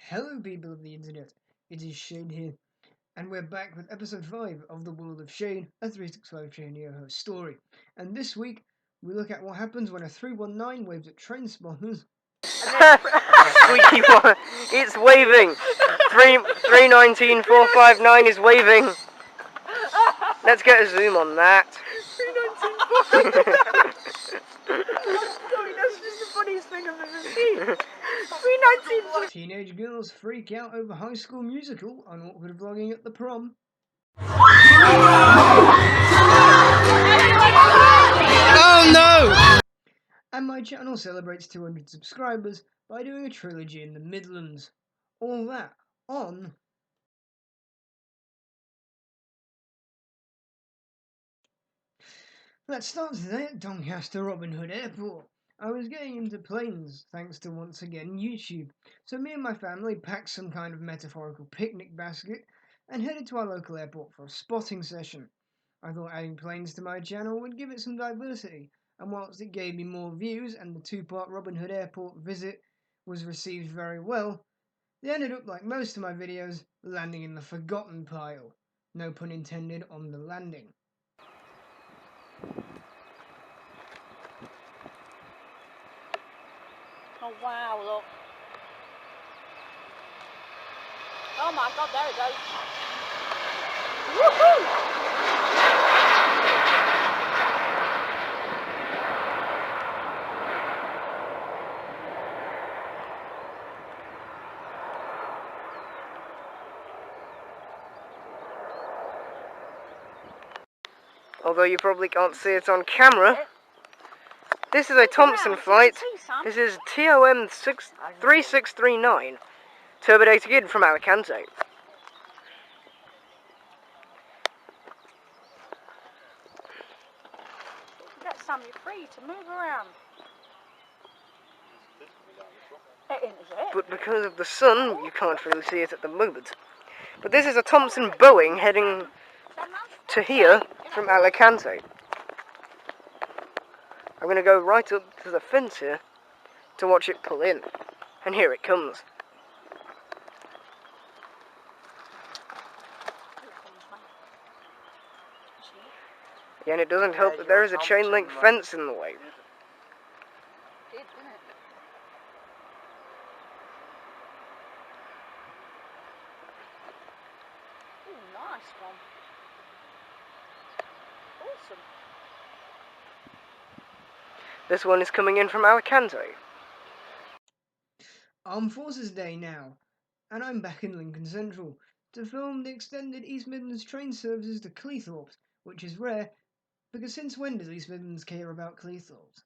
Hello people of the internet, it is Shane here, and we're back with episode 5 of The World of Shane, a 365ShaneEyoho story. And this week, we look at what happens when a 319 waves at train spawners. Squeaky one, it's waving! 319459 is waving! Let's get a zoom on that. 319. That's just the funniest thing I've ever seen. 319. Teenage girls freak out over High School Musical on awkward vlogging at the prom. Oh no! And my channel celebrates 200 subscribers by doing a trilogy in the Midlands. All that on... Let's start today at Doncaster Robin Hood Airport. I was getting into planes thanks to once again YouTube, so me and my family packed some kind of metaphorical picnic basket and headed to our local airport for a spotting session. I thought adding planes to my channel would give it some diversity, and whilst it gave me more views and the two-part Robin Hood Airport visit was received very well, they ended up, like most of my videos, landing in the forgotten pile. No pun intended on the landing. Oh wow, look. Oh my god, there it goes. Woohoo! Although you probably can't see it on camera, this is a Thompson flight. This is TOM 3639, turbodated in from Alicante. Get Sam, you're free to move around. It isn't, is it? But because of the sun, you can't really see it at the moment. But this is a Thompson Boeing heading to here from Alicante. I'm going to go right up to the fence here to watch it pull in. And here it comes. Yeah, and it doesn't help that there is a chain link fence in the way. Ooh, nice one. Awesome. This one is coming in from Alicante. Armed Forces Day now, and I'm back in Lincoln Central to film the extended East Midlands train services to Cleethorpes, which is rare, because since when does East Midlands care about Cleethorpes?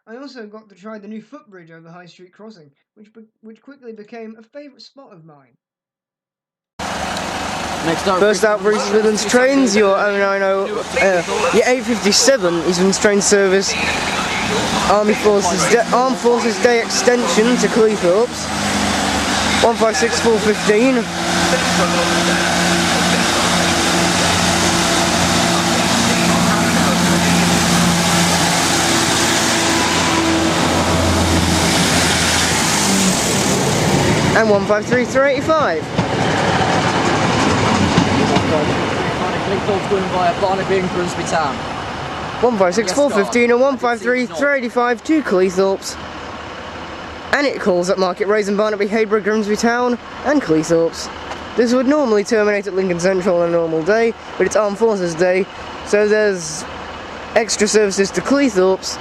I also got to try the new footbridge over High Street Crossing, which quickly became a favourite spot of mine. First out for East Midlands trains, your 090, your 857 East Midlands train service, Armed Forces Day extension to Cleethorpes, 156415. And 153385. Cleethorpes going via Barnaby and Grimsby Town. 156415 and 153385 to Cleethorpes. And it calls at Market Raisin, Barnaby, Heyborough, Grimsby Town and Cleethorpes. This would normally terminate at Lincoln Central on a normal day, but it's Armed Forces Day, so there's extra services to Cleethorpes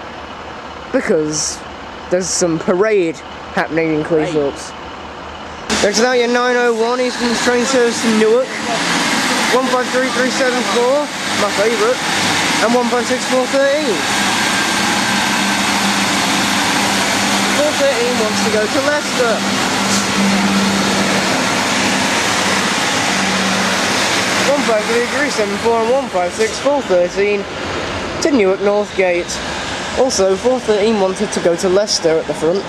because there's some parade happening in Cleethorpes. Next out your 901 Eastern train service to Newark, 153374, my favourite, and 156413. 413 wants to go to Leicester. 153374 and 156413 to Newark Northgate. Also, 413 wanted to go to Leicester at the front.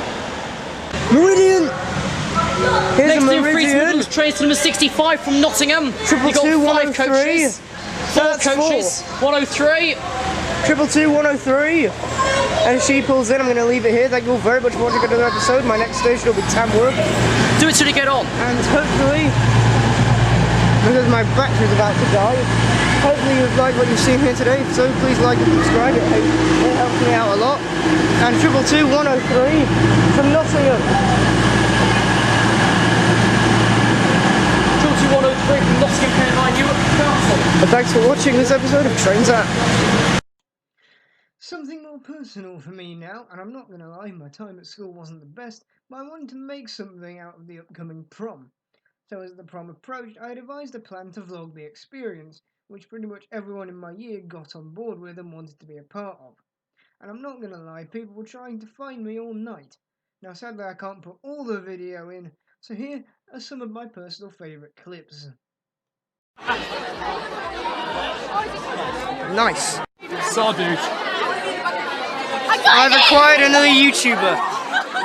Meridian! Here's Next a in Free Meridian. Midlands train to number 65 from Nottingham. You've got 5 coaches. 4 coaches. 103. 222 103. As she pulls in, I'm going to leave it here. Thank you all very much for watching another episode. My next station will be Tamworth. Do it till you get on. And hopefully, because my battery's about to die, hopefully you've liked what you've seen here today. So please like and subscribe. It helps me out a lot. And 222-103 from Nottingham. 22103 from Nottingham K9 Newark Castle. And thanks for watching this episode of Trains App. Something more personal for me now, and I'm not going to lie, my time at school wasn't the best, but I wanted to make something out of the upcoming prom. So as the prom approached, I devised a plan to vlog the experience, which pretty much everyone in my year got on board with and wanted to be a part of. And I'm not going to lie, people were trying to find me all night. Now sadly I can't put all the video in, so here are some of my personal favourite clips. Nice. So, dude. I've acquired another YouTuber.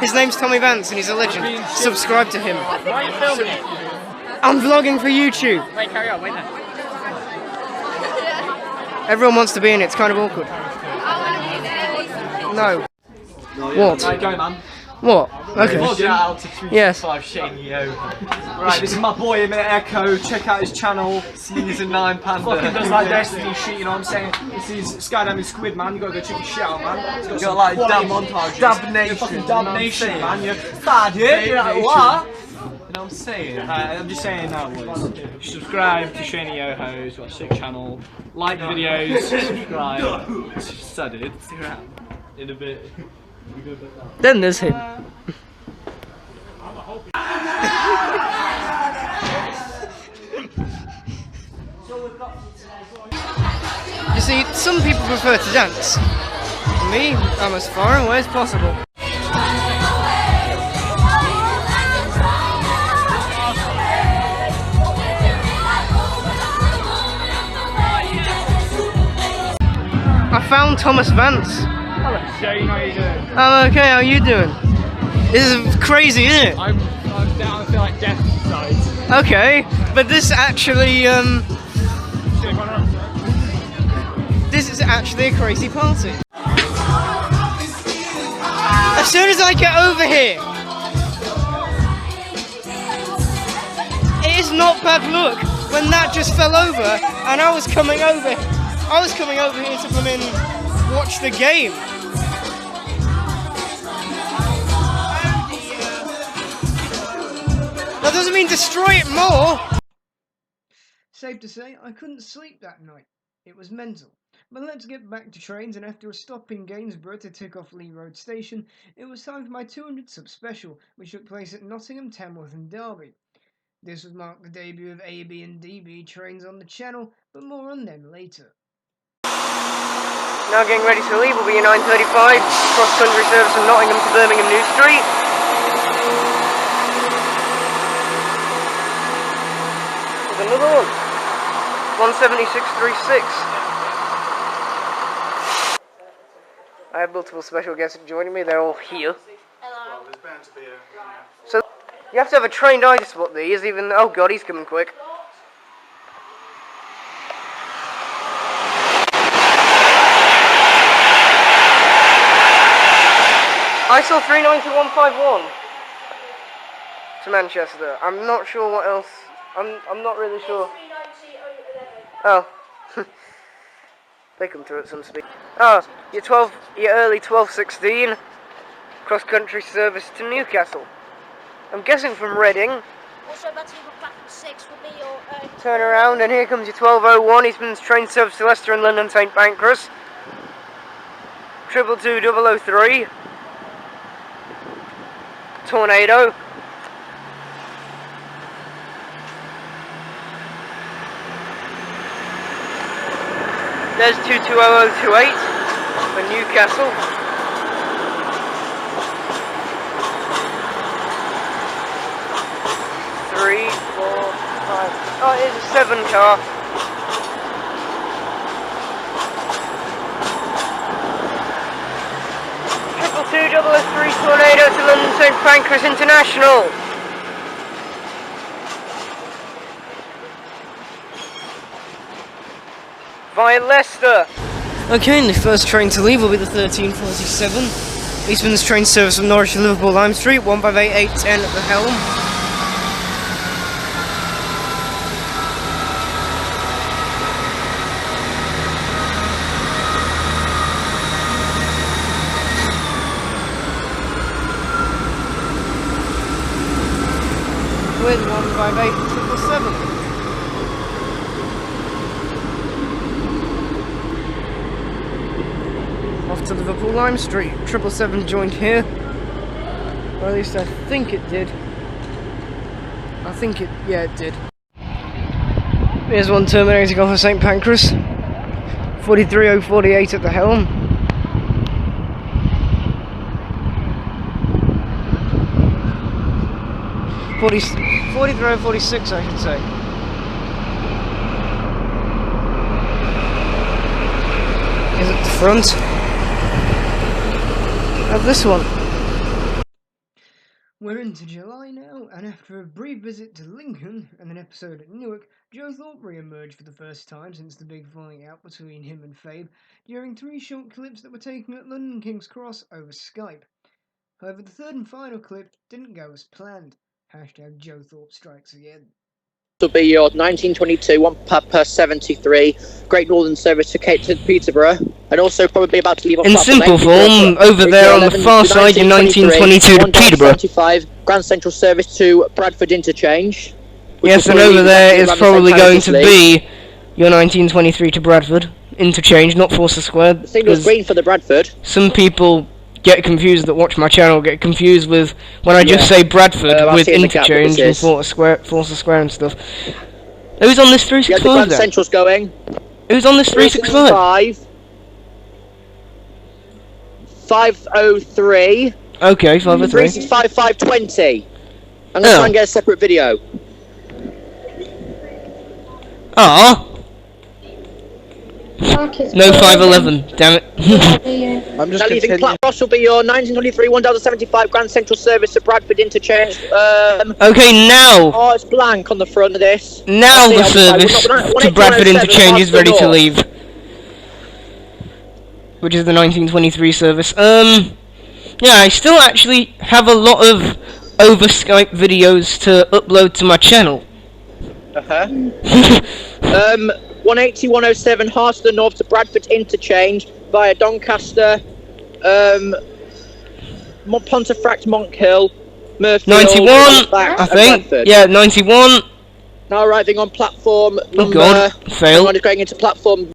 His name's Tommy Vance and he's a legend. Subscribe to him. Why are you filming it? I'm vlogging for YouTube. Wait, carry on, wait there. Everyone wants to be in it, it's kind of awkward. No. What? Right, go, man. What? Okay. Shout out to Yes. 365ShaneEyoho. Right, this is my boy in Echo. Check out his channel. He's a 9 Panda. Fucking does like Destiny shit, you know what I'm saying? This is Skydiving Squid, man. You gotta go check his shit out, man. He's got like dab montages. Dab Nation. Fucking Dab Nation, man. You're bad, yeah? You're like, what? You know what I'm saying? I'm just saying that was. Subscribe to ShaneEyoho. He's got a sick channel. Like videos. Subscribe. So, dude. Stick around. In a bit. Then there's him. You see, some people prefer to dance. Me, I'm as far away as possible. I found Thomas Vance. Hello, Shane. How you doing? I'm okay, how are you doing? This is crazy, isn't it? I'm down. I feel like death sides. Okay, but this actually, this is actually a crazy party. As soon as I get over here, it is not bad luck when that just fell over and I was coming over here to come in watch the game. That doesn't mean destroy it more. Safe to say, I couldn't sleep that night. It was mental. But let's get back to trains, and after a stop in Gainsborough to tick off Lee Road Station, it was time for my 200 sub special, which took place at Nottingham, Tamworth and Derby. This would mark the debut of AB and DB trains on the channel, but more on them later. Now getting ready to leave will be a 9:35 cross-country service from Nottingham to Birmingham New Street. There's another one. 17636. I have multiple special guests joining me, they're all here. Hello. So, you have to have a trained eye to spot these, even, oh god, he's coming quick. I saw 39151 to Manchester. I'm not sure what else. I'm not really sure. Oh. They come through at some speed. Oh, your early 12:16 cross-country service to Newcastle. I'm guessing from Reading. Also, that's your platform 6 would be your. Turn around, and here comes your 12:01 Eastman's train service to Leicester and London St Pancras. 222-003. Tornado. There's 22028 for Newcastle. Three, 4, 5. Oh, it is a 7 car. Triple 203 Tornado to London St Pancras International. Via Leicester. Okay, and the first train to leave will be the 1347. Eastman's train service from Norwich to Liverpool Lime Street, 158810 at the helm. With 158777. Off to Liverpool Lime Street. 777 joined here. Or at least I think it did. Yeah, it did. Here's one terminating off of St Pancras. 43048 at the helm. – 43046 I should say. Is at the front of this one. We're into July now, and after a brief visit to Lincoln and an episode at Newark, Joe Thorpe re-emerged for the first time since the big falling out between him and Fabe during 3 short clips that were taken at London King's Cross over Skype. However, the third and final clip didn't go as planned. Hashtag Joe Thorpe strikes again. Will be your 1922 1 per 73 Great Northern service to Cape to Peterborough, and also probably about to leave off in simple form over there on the far side in 1922 to Peterborough. 75 Grand Central service to Bradford Interchange. Yes, and over there is probably going to be your 1923 to Bradford Interchange, not Forster Square. The signal's green for the Bradford. Some people get confused that watch my channel, get confused with when I just say Bradford with Interchange and Forster Square and stuff. Who's on this 365 yeah, the Grand Central's going. Who's on this 365? 503. Okay, 503. 365 520. I'm going to try and get a separate video. Ah. No 511, damn it. I'm just leaving Ross will be your 1923 1075 Grand Central service to Bradford Interchange. Okay, now. Oh, it's blank on the front of this. Now the service to Bradford Interchange is ready to leave. Which is the 1923 service. Yeah, I still actually have a lot of over Skype videos to upload to my channel. 180 107 Harston North to Bradford Interchange via Doncaster, Pontefract, Monkhill, Murphy. 91, I think. Bradford. Yeah, 91. Now arriving on platform Oh god, fail. Going into platform.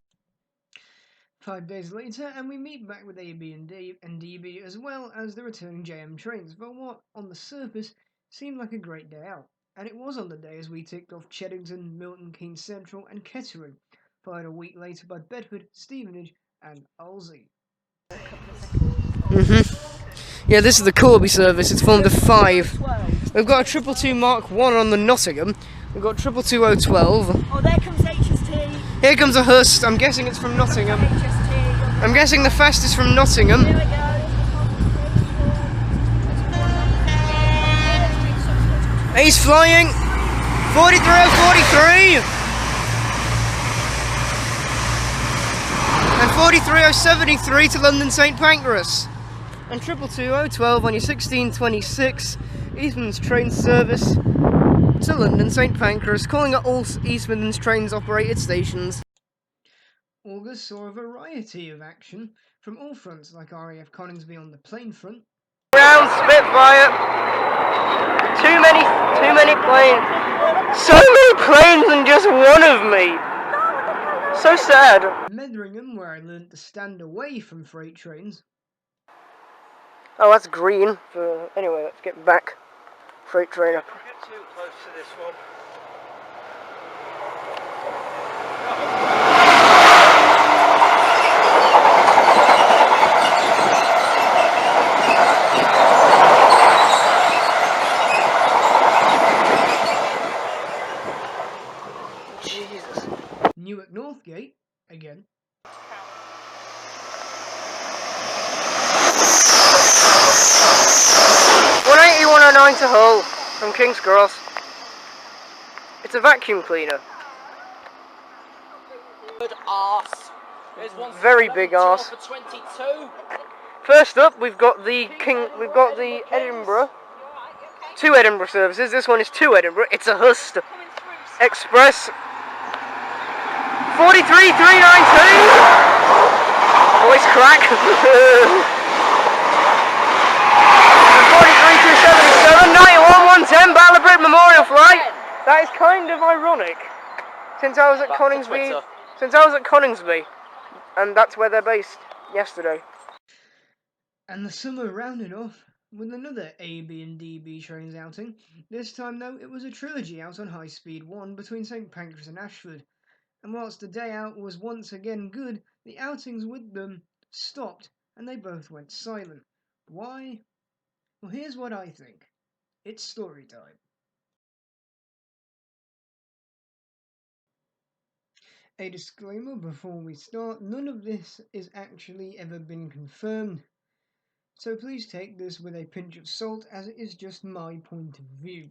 5 days later, and we meet back with AB and DB as well as the returning JM trains for what, on the surface, seemed like a great day out. And it was on the day as we ticked off Cheddington, Milton Keynes Central and Kettering, followed a week later by Bedford, Stevenage and Ulsey. Yeah, this is the Corby service. It's formed of 5. We've got a 222 Mark 1 on the Nottingham. We've got 222012. Oh, there comes HST. Here comes a Hurst. I'm guessing it's from Nottingham. HST. I'm guessing the fastest from Nottingham. Here we go. He's flying. 43043. And 43073 to London St Pancras. And 222012 on your 1626 Eastman's train service to London St Pancras, calling at all Eastman's trains operated stations. August saw a variety of action from all fronts, like RAF Coningsby on the plain front. Round Spitfire. Too many planes. So many planes and just one of me. So sad. Metheringham, where I learnt to stand away from freight trains. Oh, that's green. Anyway, let's get back. Freight train up. Get too close to this one. Jesus. Newark Northgate, again. 109 to Hull from King's Cross. It's a vacuum cleaner. Good arse. very big arse. First up, we've got the Edinburgh. 2 Edinburgh services. This one is 2 Edinburgh. It's a Hust Express. 43392. Voice crack. 43277. 91110 Ballabrick Memorial Flight. That is kind of ironic. Since I was at Coningsby, and that's where they're based yesterday. And the summer rounded off with another AB and DB trains outing. This time, though, it was a trilogy out on High Speed 1 between St Pancras and Ashford. And whilst the day out was once again good, the outings with them stopped and they both went silent. Why? Well, here's what I think. It's story time. A disclaimer before we start, none of this is actually ever been confirmed. So please take this with a pinch of salt, as it is just my point of view.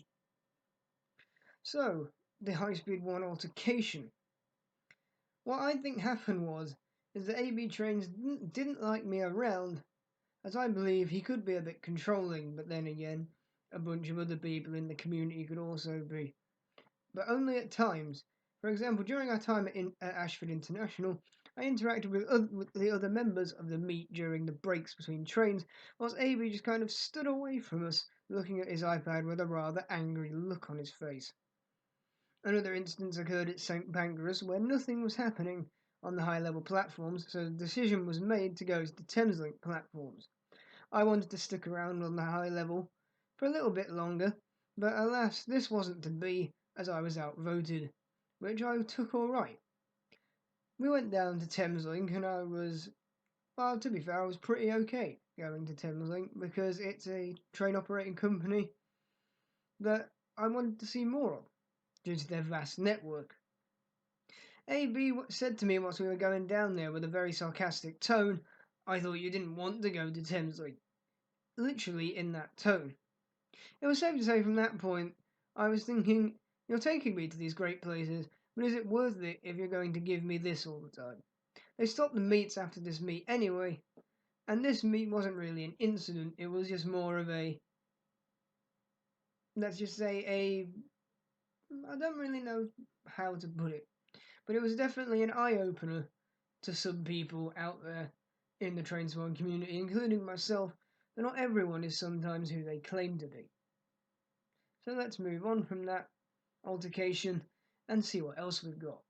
So, the High Speed 1 altercation. What I think happened is the AB trains didn't like me around, as I believe he could be a bit controlling, but then again, a bunch of other people in the community could also be. But only at times. For example, during our time at Ashford International, I interacted with the other members of the meet during the breaks between trains, whilst AB just kind of stood away from us, looking at his iPad with a rather angry look on his face. Another instance occurred at St Pancras, where nothing was happening on the high-level platforms, so the decision was made to go to the Thameslink platforms. I wanted to stick around on the high level for a little bit longer, but alas, this wasn't to be, as I was outvoted, which I took alright. We went down to Thameslink, and well, to be fair, I was pretty okay going to Thameslink, because it's a train operating company that I wanted to see more of, due to their vast network. AB said to me whilst we were going down there with a very sarcastic tone, "I thought you didn't want to go to Thameslink." Literally in that tone. It was safe to say from that point, I was thinking, you're taking me to these great places, but is it worth it if you're going to give me this all the time? They stopped the meets after this meet anyway, and this meet wasn't really an incident, it was just more of a, let's just say I don't really know how to put it, but it was definitely an eye-opener to some people out there in the train swan community, including myself, that not everyone is sometimes who they claim to be. So let's move on from that altercation and see what else we've got.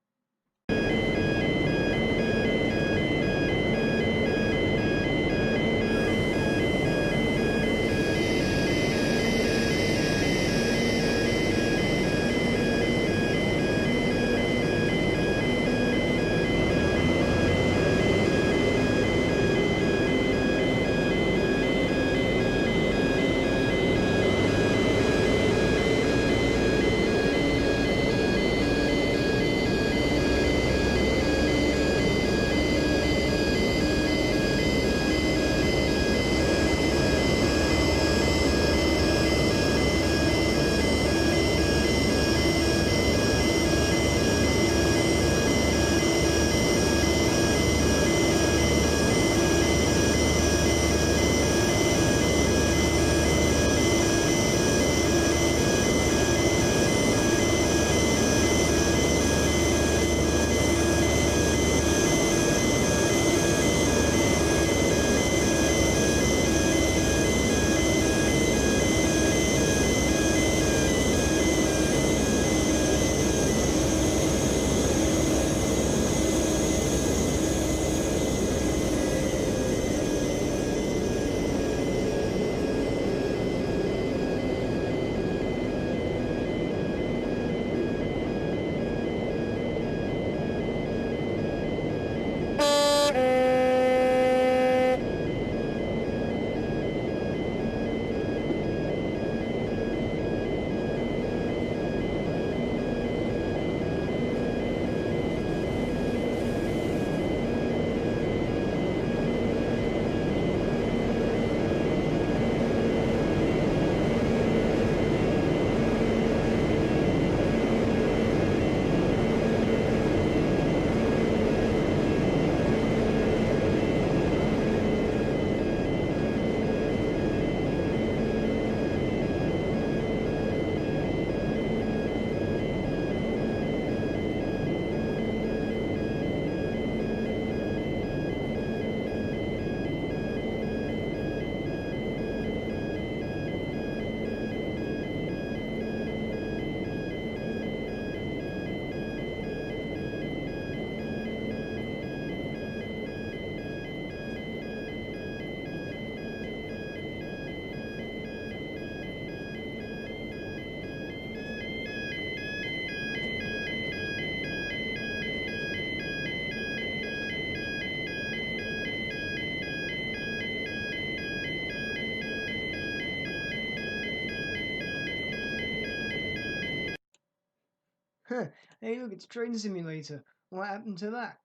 Huh, hey look, it's Train Simulator. What happened to that?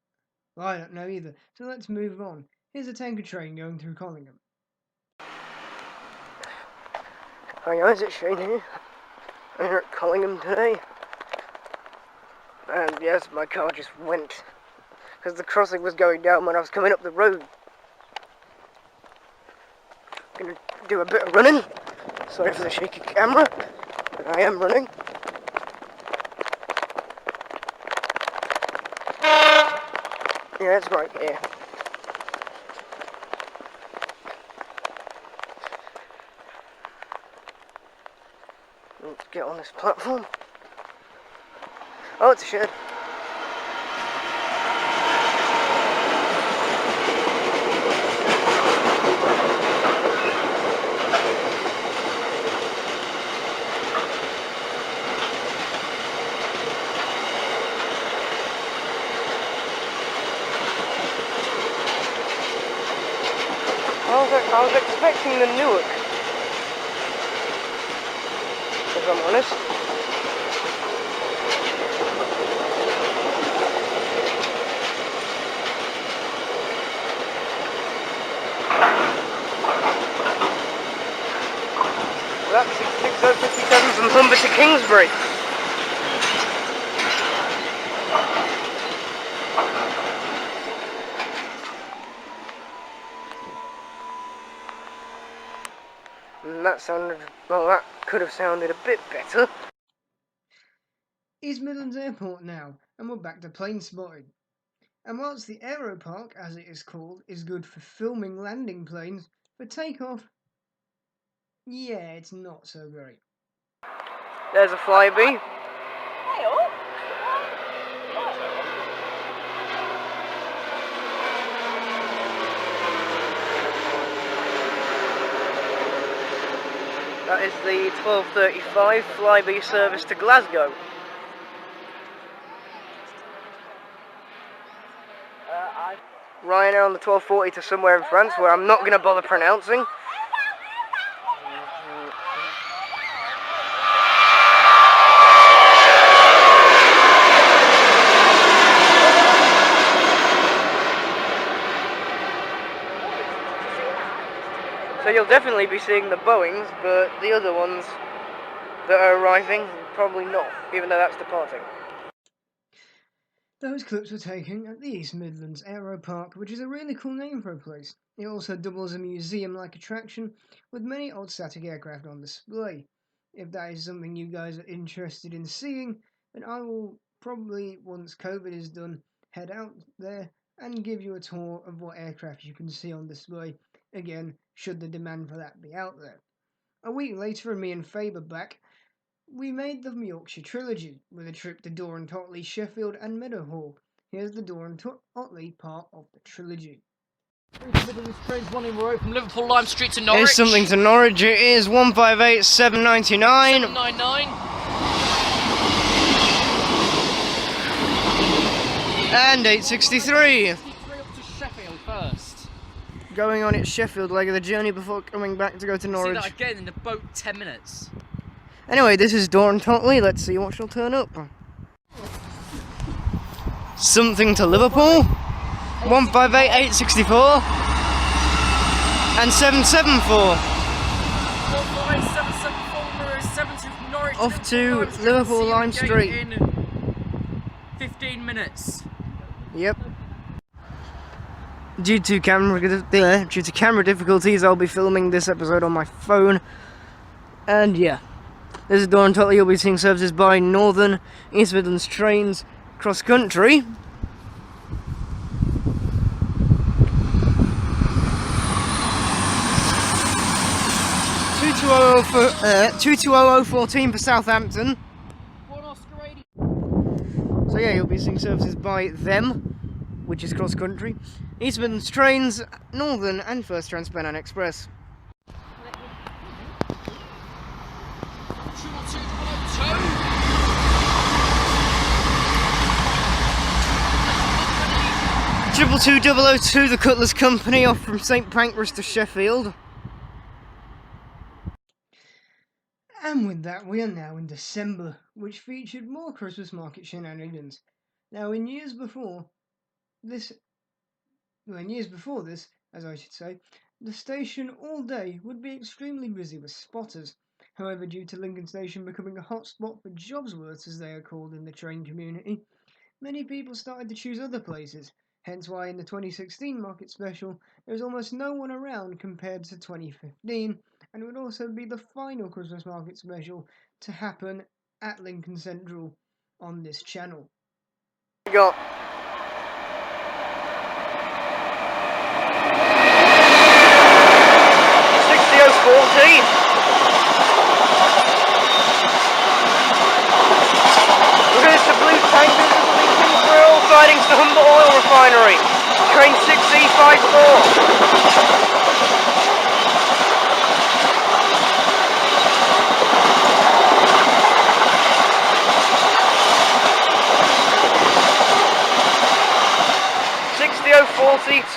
Well, I don't know either, so let's move on. Here's a tanker train going through Collingham. Hi guys, it's Shane here. I'm here at Collingham today. And yes, my car just went. Because the crossing was going down when I was coming up the road. I'm going to do a bit of running. Sorry for the shaky camera, but I am running. Yeah, it's right here. Let's get on this platform. Oh, it's a shed. I was expecting the Newark, if I'm honest. That's 66057 from Humber to Kingsbury. And that sounded, well, that could have sounded a bit better. East Midlands Airport now, and we're back to plane spotting. And whilst the Aero Park, as it is called, is good for filming landing planes, for takeoff, yeah, it's not so great. There's a Flyby. That is the 12:35 Flyby service to Glasgow. Ryanair on the 12:40 to somewhere in France, where I'm not going to bother pronouncing. So you'll definitely be seeing the Boeings, but the other ones that are arriving, probably not, even though that's departing. Those clips were taken at the East Midlands Aero Park, which is a really cool name for a place. It also doubles as a museum-like attraction, with many old static aircraft on display. If that is something you guys are interested in seeing, then I will probably, once COVID is done, head out there and give you a tour of what aircraft you can see on display, again, should the demand for that be out there. A week later, and me and Faber back, we made the Yorkshire trilogy, with a trip to Dore and Totley, Sheffield and Meadowhall. Here's the Dore and Totley part of the trilogy. Trains running road from Liverpool Lime Street to Norwich. Here's something to Norwich. It is 158,799. 799. And 863. 63 up to Sheffield first. Going on its Sheffield leg of the journey before coming back to go to Norwich. See that again in the boat 10 minutes. Anyway, this is Dore and Totley. Let's see what she'll turn up. Something to Liverpool. 158,864. And 774. 774 Norwich. Off to Liverpool Lime Street. In 15 minutes. Yep. Due to camera difficulties, I'll be filming this episode on my phone. And yeah. This is Dore and Totley. You'll be seeing services by Northern East Midlands Trains cross country. 220014 for Southampton. So yeah, you'll be seeing services by them, which is cross country. East Midlands Trains, Northern and First Transpennine Express. Triple 2002, the Cutler's Company, off from St Pancras to Sheffield. And with that, we are now in December, which featured more Christmas market shenanigans. Now, in years before this, as I should say, the station all day would be extremely busy with spotters. However, due to Lincoln Station becoming a hotspot for jobsworths, as they are called in the train community, many people started to choose other places. Hence why in the 2016 market special, there is almost no one around compared to 2015, and it would also be the final Christmas market special to happen at Lincoln Central on this channel. We got 60014. We're going to Blue Tankers at Lincoln for all sidings to Humber Oil Refinery. Train 6E54.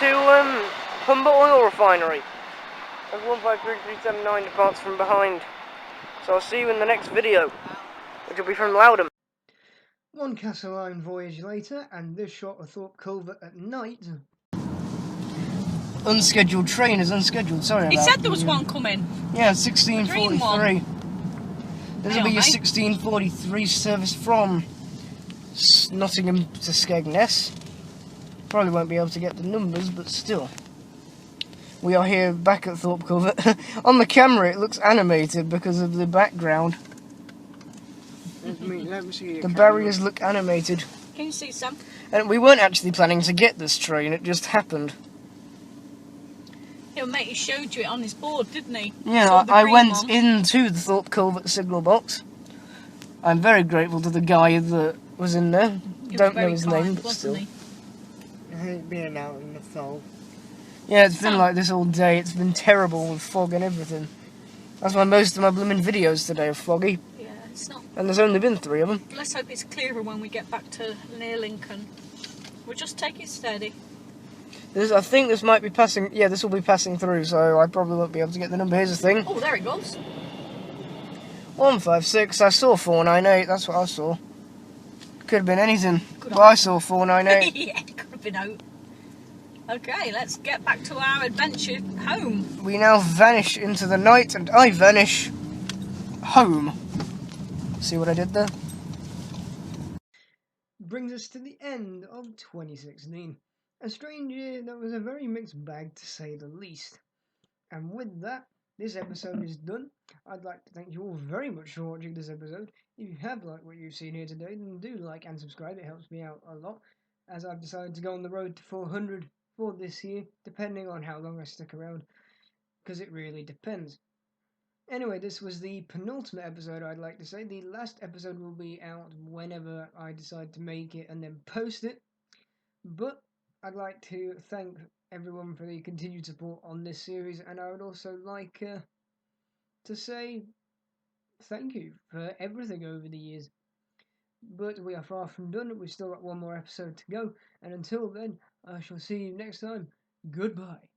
to Humber Oil Refinery. There's 153379 departs from behind. So I'll see you in the next video, which will be from Loudham. One Castle Line voyage later, and this shot of Thorpe Culvert at night. Unscheduled train is unscheduled, sorry about He that. said there was one coming. Yeah, 1643. This will be your mate. 1643 service from Nottingham to Skegness. Probably won't be able to get the numbers, but still. We are here back at Thorpe Culvert. On the camera it looks animated because of the background. Let me see The barriers look animated. Can you see Sam? And we weren't actually planning to get this train, it just happened. Yeah, mate, he showed you it on his board, didn't he? Yeah, Saw the I green went one. into the Thorpe Culvert signal box. I'm very grateful to the guy that was in there. He was Don't know very his kind, name, but wasn't still. he? being out in the fog. Yeah, it's been Sam. like this all day. It's been terrible with fog and everything. That's why most of my blooming videos today are foggy. Yeah, it's not. And there's only been 3 of them. Let's hope it's clearer when we get back to near Lincoln. We'll just take it steady. I think this might be passing. Yeah, this will be passing through, so I probably won't be able to get the number. Here's the thing. Oh, there it goes. 156. I saw 498. That's what I saw. Could have been anything. Good But I saw 498. Yeah, it could have been out. Okay, let's get back to our adventure home. We now vanish into the night, and I vanish home. See what I did there? Brings us to the end of 2016. A strange year that was a very mixed bag to say the least. And with that, this episode is done. I'd like to thank you all very much for watching this episode. If you have liked what you've seen here today, then do like and subscribe. It helps me out a lot, as I've decided to go on the road to 400 for this year, depending on how long I stick around, because it really depends. Anyway, this was the penultimate episode, I'd like to say. The last episode will be out whenever I decide to make it and then post it. But I'd like to thank everyone for the continued support on this series, and I would also like to say thank you for everything over the years. But we are far from done. We've still got one more episode to go, and until then, I shall see you next time. Goodbye.